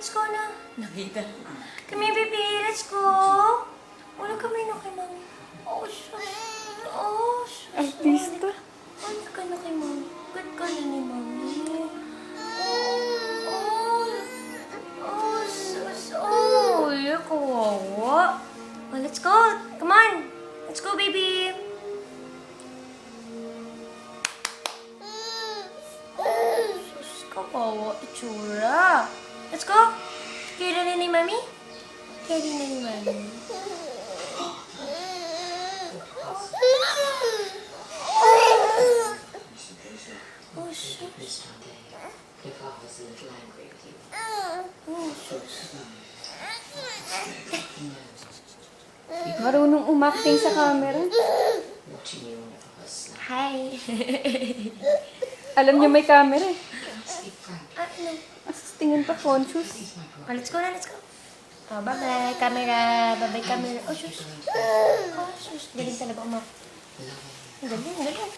let's go na. Nakita. Come here, baby. Let's go. Wala kami na kay mami. Oh, shush. Oh, shush. Artista. Wala ka na kay mami. Good ka na ni mami. Oh, shush. Oh, kawawa. Oh, let's go. Come on. Let's go, baby. Sus, kawawa. Itsura. Let's go. Kaya na ni mami? Kaya na ni mami. Oh, sus. Oh, sus. Marunong umakting sa camera. Hi. Alam niyo may camera eh. Ano? Asas tingin pa conscious. Oh, let's go na, let's go. Oh, bye-bye, camera. Bye-bye, camera. Oh, sus. Oh, sus. Galing talaga umak. Galing, galing.